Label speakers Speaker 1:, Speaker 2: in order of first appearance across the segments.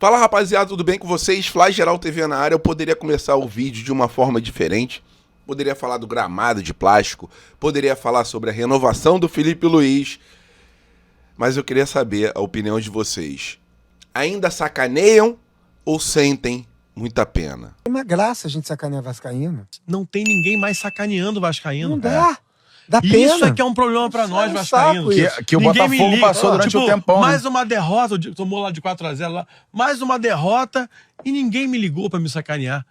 Speaker 1: Fala rapaziada, tudo bem com vocês? Fly Geral TV na área. Eu poderia começar o vídeo de uma forma diferente. Poderia falar do gramado de plástico. Poderia falar sobre a renovação do Felipe Luiz. Mas eu queria saber a opinião de vocês. Ainda sacaneiam ou sentem muita pena?
Speaker 2: É uma graça a gente sacanear vascaíno.
Speaker 3: Não tem ninguém mais sacaneando o vascaíno.
Speaker 2: Não dá. Dá pena.
Speaker 3: Isso é que é um problema pra nós, vascaínos.
Speaker 4: Que o Botafogo passou durante o tempão.
Speaker 3: Mais uma derrota, tomou lá de 4-0 lá, mais uma derrota e ninguém me ligou pra me sacanear.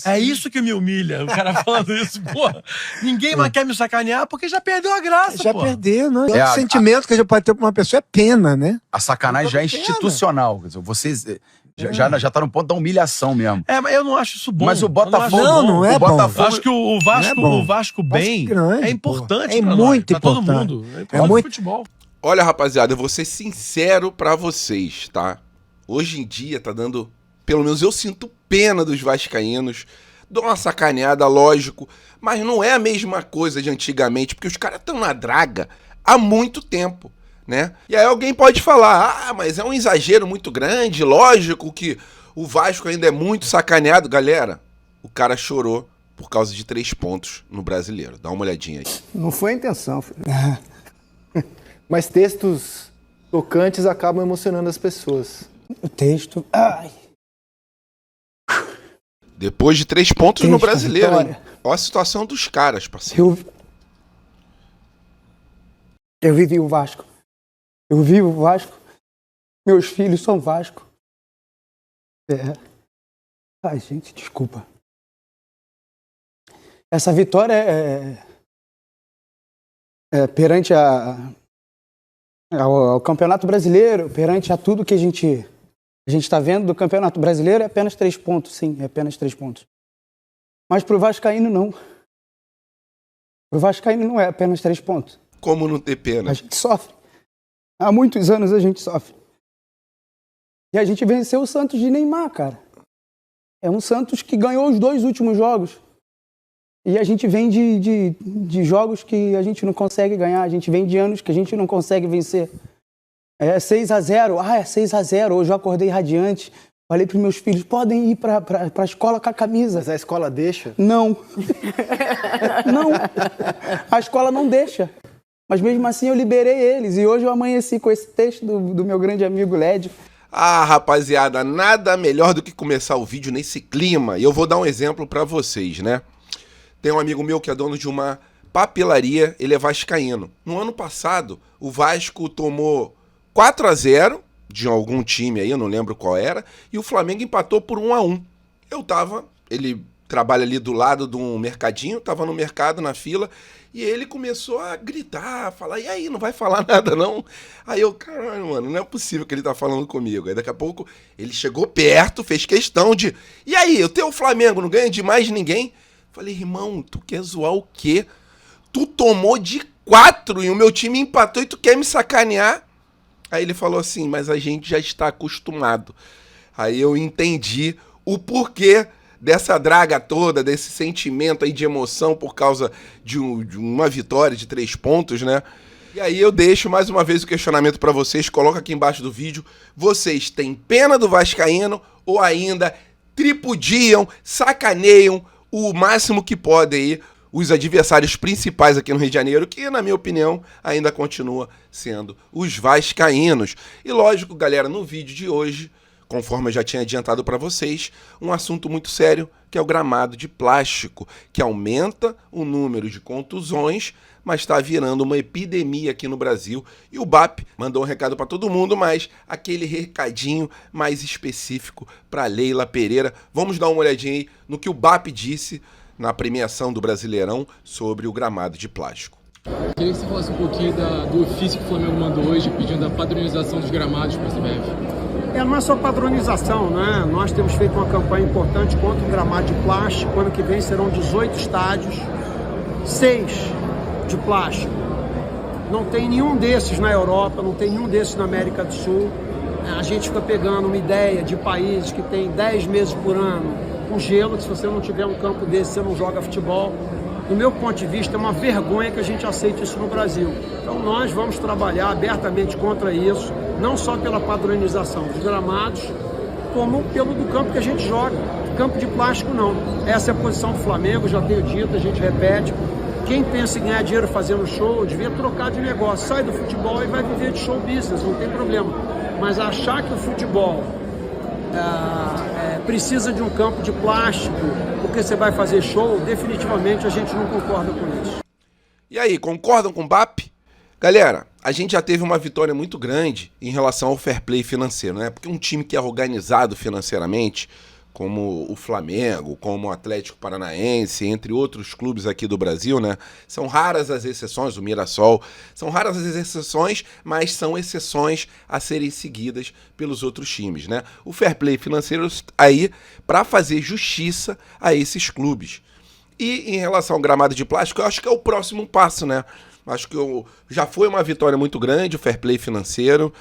Speaker 3: É isso que me humilha, o cara falando isso, porra. Ninguém mais quer me sacanear porque já perdeu a graça,
Speaker 2: Já perdeu, não. O sentimento que a gente pode ter pra uma pessoa é pena, né?
Speaker 4: A sacanagem já é institucional. Quer dizer, vocês já tá no ponto da humilhação mesmo.
Speaker 3: É, mas eu não acho isso bom.
Speaker 4: Mas o Botafogo
Speaker 2: não é bom.
Speaker 3: Acho que o Vasco bem
Speaker 2: grande,
Speaker 3: é importante
Speaker 2: é
Speaker 3: pra
Speaker 2: muito
Speaker 3: nós, pra todo
Speaker 2: importante.
Speaker 3: mundo. É
Speaker 2: É muito
Speaker 3: futebol.
Speaker 1: Olha, rapaziada, eu vou ser sincero pra vocês, tá? Hoje em dia tá dando... Pelo menos eu sinto pena dos vascaínos. Dou uma sacaneada, lógico. Mas não é a mesma coisa de antigamente, porque os caras estão na draga há muito tempo, né? E aí alguém pode falar, mas é um exagero muito grande, lógico que o Vasco ainda é muito sacaneado. Galera, o cara chorou por causa de 3 pontos no Brasileiro. Dá uma olhadinha aí.
Speaker 5: Não foi a intenção, filho. Mas textos tocantes acabam emocionando as pessoas.
Speaker 2: O texto... Ai.
Speaker 1: Depois de 3 pontos no
Speaker 2: Texto,
Speaker 1: Brasileiro, hein?
Speaker 2: vitória.
Speaker 1: Olha a situação dos caras, parceiro.
Speaker 6: Eu vivi o Vasco. Eu vivo o Vasco. Meus filhos são Vasco. Ai, gente, desculpa. Essa vitória é perante ao Campeonato Brasileiro, perante a tudo que a gente está vendo do Campeonato Brasileiro, é apenas 3 pontos, sim, é apenas 3 pontos. Mas pro vascaíno, não. Pro vascaíno não é apenas 3 pontos.
Speaker 1: Como não ter pena?
Speaker 6: A gente sofre. Há muitos anos a gente sofre. E a gente venceu o Santos de Neymar, cara. É um Santos que ganhou os 2 últimos jogos. E a gente vem de jogos que a gente não consegue ganhar. A gente vem de anos que a gente não consegue vencer. É 6-0. É 6-0. Hoje eu acordei radiante. Falei pros meus filhos, podem ir pra escola com a camisa.
Speaker 5: Mas a escola deixa?
Speaker 6: Não. Não. A escola não deixa. Mas mesmo assim eu liberei eles. E hoje eu amanheci com esse texto do meu grande amigo Led.
Speaker 1: Ah, rapaziada, nada melhor do que começar o vídeo nesse clima. E eu vou dar um exemplo pra vocês, né? Tem um amigo meu que é dono de uma papelaria, ele é vascaíno. No ano passado, o Vasco tomou 4-0 de algum time aí, eu não lembro qual era, e o Flamengo empatou por 1-1. Ele trabalha ali do lado de um mercadinho, tava no mercado, na fila, e ele começou a gritar, a falar, e aí, não vai falar nada não? Aí eu, caralho, mano, não é possível que ele tá falando comigo. Aí daqui a pouco ele chegou perto, fez questão de, e aí, o teu Flamengo não ganha de mais ninguém? Falei, irmão, tu quer zoar o quê? Tu tomou de 4 e o meu time empatou e tu quer me sacanear? Aí ele falou assim, mas a gente já está acostumado. Aí eu entendi o porquê dessa draga toda, desse sentimento aí de emoção por causa de uma vitória de 3 pontos, né? E aí eu deixo mais uma vez o questionamento pra vocês, coloca aqui embaixo do vídeo. Vocês têm pena do vascaíno ou ainda tripudiam, sacaneiam o máximo que podem aí os adversários principais aqui no Rio de Janeiro, que na minha opinião ainda continua sendo os vascaínos. E lógico, galera, no vídeo de hoje, conforme eu já tinha adiantado para vocês, um assunto muito sério, que é o gramado de plástico, que aumenta o número de contusões, mas está virando uma epidemia aqui no Brasil. E o BAP mandou um recado para todo mundo, mas aquele recadinho mais específico para Leila Pereira. Vamos dar uma olhadinha aí no que o BAP disse na premiação do Brasileirão sobre o gramado de plástico.
Speaker 7: Queria que você falasse um pouquinho do ofício que o Flamengo mandou hoje, pedindo a padronização dos gramados para a CBF.
Speaker 8: Não é só padronização, né? Nós temos feito uma campanha importante contra o gramado de plástico. Ano que vem serão 18 estádios, 6 de plástico. Não tem nenhum desses na Europa, não tem nenhum desses na América do Sul. A gente fica pegando uma ideia de países que tem 10 meses por ano com gelo, que se você não tiver um campo desse, você não joga futebol. Do meu ponto de vista, é uma vergonha que a gente aceite isso no Brasil. Então nós vamos trabalhar abertamente contra isso, não só pela padronização dos gramados, como pelo do campo que a gente joga. Campo de plástico não. Essa é a posição do Flamengo, já tenho dito, a gente repete. Quem pensa em ganhar dinheiro fazendo show, devia trocar de negócio. Sai do futebol e vai viver de show business, não tem problema. Mas achar que o futebol precisa de um campo de plástico porque você vai fazer show, definitivamente a gente não concorda com isso.
Speaker 1: E aí, concordam com o BAP? Galera, a gente já teve uma vitória muito grande em relação ao fair play financeiro, né? Porque um time que é organizado financeiramente, como o Flamengo, como o Atlético Paranaense, entre outros clubes aqui do Brasil, né? São raras as exceções, o Mirassol, são raras as exceções, mas são exceções a serem seguidas pelos outros times, né? O fair play financeiro aí para fazer justiça a esses clubes. E em relação ao gramado de plástico, eu acho que é o próximo passo, né? Acho que já foi uma vitória muito grande o fair play financeiro.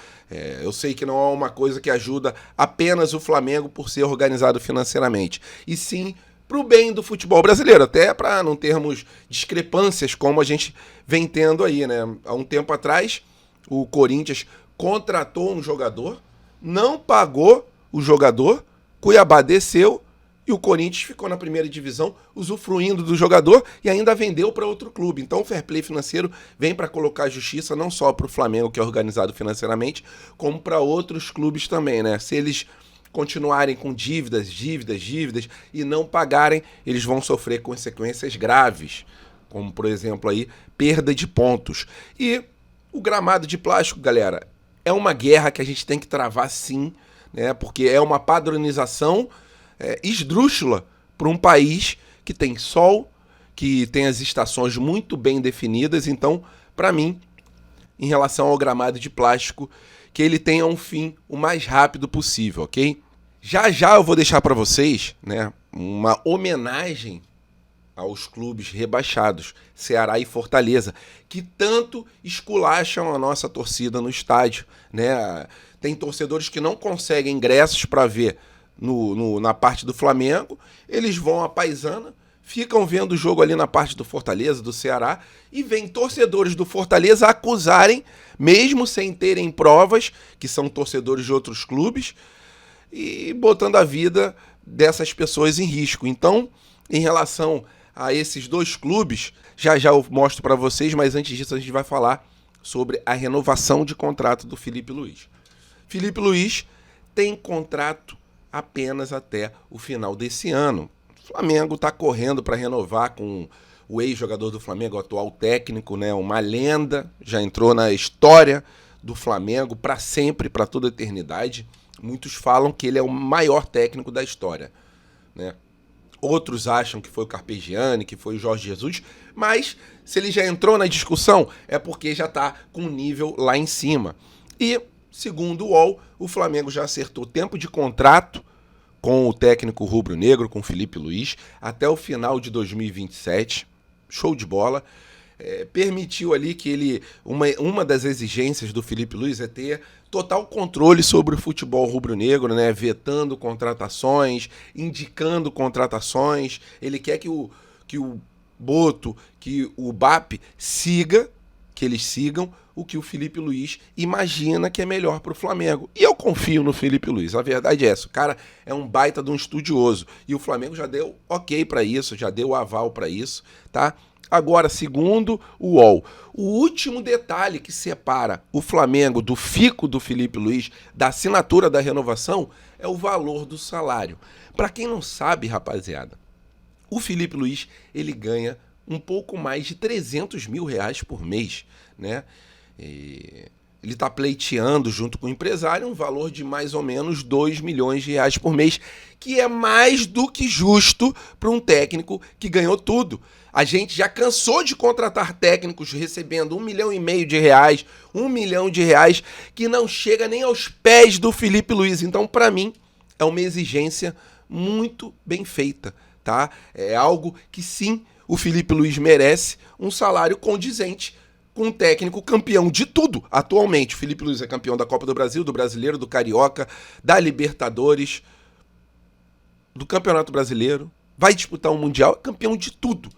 Speaker 1: Eu sei que não é uma coisa que ajuda apenas o Flamengo por ser organizado financeiramente, e sim para o bem do futebol brasileiro, até para não termos discrepâncias como a gente vem tendo aí, né? Há um tempo atrás, o Corinthians contratou um jogador, não pagou o jogador, Cuiabá desceu, e o Corinthians ficou na primeira divisão usufruindo do jogador e ainda vendeu para outro clube. Então o fair play financeiro vem para colocar justiça não só para o Flamengo, que é organizado financeiramente, como para outros clubes também, né? Se eles continuarem com dívidas e não pagarem, eles vão sofrer consequências graves, como por exemplo aí, perda de pontos. E o gramado de plástico, galera, é uma guerra que a gente tem que travar sim, né? Porque é uma padronização esdrúxula para um país que tem sol, que tem as estações muito bem definidas. Então, para mim, em relação ao gramado de plástico, que ele tenha um fim o mais rápido possível, ok? Já eu vou deixar para vocês, né, uma homenagem aos clubes rebaixados, Ceará e Fortaleza, que tanto esculacham a nossa torcida no estádio, né? Tem torcedores que não conseguem ingressos para ver na parte do Flamengo, eles vão à paisana, ficam vendo o jogo ali na parte do Fortaleza, do Ceará, e vêm torcedores do Fortaleza acusarem, mesmo sem terem provas, que são torcedores de outros clubes, e botando a vida dessas pessoas em risco. Então, em relação a esses dois clubes, já eu mostro para vocês, mas antes disso a gente vai falar sobre a renovação de contrato do Filipe Luís. Filipe Luís tem contrato apenas até o final desse ano. O Flamengo está correndo para renovar com o ex-jogador do Flamengo, o atual técnico, né? Uma lenda, já entrou na história do Flamengo para sempre, para toda a eternidade. Muitos falam que ele é o maior técnico da história, né? Outros acham que foi o Carpegiani, que foi o Jorge Jesus, mas se ele já entrou na discussão é porque já está com um nível lá em cima. E segundo o UOL, o Flamengo já acertou tempo de contrato com o técnico rubro-negro, com o Filipe Luís, até o final de 2027. Show de bola. Permitiu ali que ele... Uma das exigências do Filipe Luís é ter total controle sobre o futebol rubro-negro, né? Vetando contratações, indicando contratações. Ele quer que o Boto, que o BAP que eles sigam o que o Filipe Luís imagina que é melhor para o Flamengo. E eu confio no Filipe Luís, a verdade é essa. O cara é um baita de um estudioso. E o Flamengo já deu ok para isso, já deu aval para isso, tá? Agora, segundo o UOL, o último detalhe que separa o Flamengo do fico do Filipe Luís, da assinatura da renovação, é o valor do salário. Para quem não sabe, rapaziada, o Filipe Luís, ele ganha um pouco mais de R$300 mil por mês, né? Ele está pleiteando junto com o empresário um valor de mais ou menos R$2 milhões por mês, que é mais do que justo para um técnico que ganhou tudo. A gente já cansou de contratar técnicos recebendo R$1,5 milhão, R$1 milhão, que não chega nem aos pés do Filipe Luís. Então, para mim, é uma exigência muito bem feita, tá? É algo que sim, o Filipe Luís merece um salário condizente com um técnico campeão de tudo. Atualmente, o Filipe Luís é campeão da Copa do Brasil, do Brasileiro, do Carioca, da Libertadores, do Campeonato Brasileiro, vai disputar um Mundial, é campeão de tudo.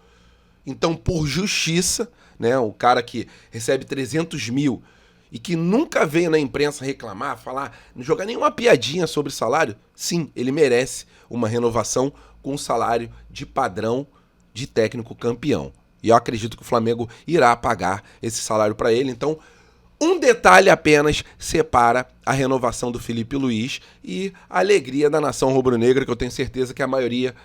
Speaker 1: Então, por justiça, né, o cara que recebe R$300 mil e que nunca veio na imprensa reclamar, falar, não jogar nenhuma piadinha sobre salário, sim, ele merece uma renovação com um salário de padrão de técnico campeão. E eu acredito que o Flamengo irá pagar esse salário para ele. Então, um detalhe apenas separa a renovação do Felipe Luiz e a alegria da nação rubro-negra, que eu tenho certeza que a maioria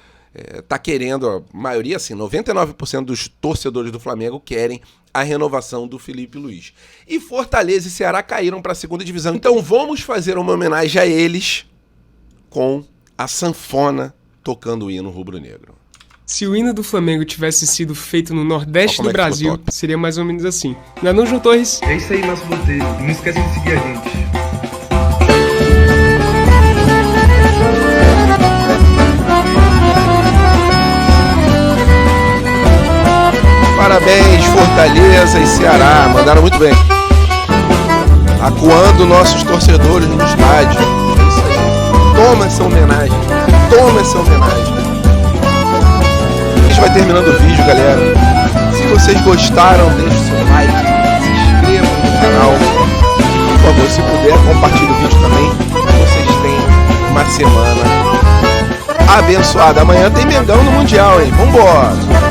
Speaker 1: tá querendo, a maioria, assim, 99% dos torcedores do Flamengo querem a renovação do Felipe Luiz. E Fortaleza e Ceará caíram para a segunda divisão. Então vamos fazer uma homenagem a eles com a sanfona tocando o hino rubro-negro.
Speaker 9: Se o hino do Flamengo tivesse sido feito no Nordeste do
Speaker 1: que
Speaker 9: Brasil, seria mais ou menos assim. Não é não, João Torres?
Speaker 10: É isso aí, nosso roteiro. Não esquece de seguir a gente.
Speaker 1: Parabéns, Fortaleza e Ceará, mandaram muito bem. Acuando nossos torcedores no estádio. É isso aí. Toma essa homenagem. Toma essa homenagem. A gente vai terminando o vídeo, galera. Se vocês gostaram, deixe o seu like, se inscreva no canal. Por favor, se puder, compartilhe o vídeo também. Vocês tenham uma semana abençoada. Amanhã tem Mengão no Mundial, hein? Vambora!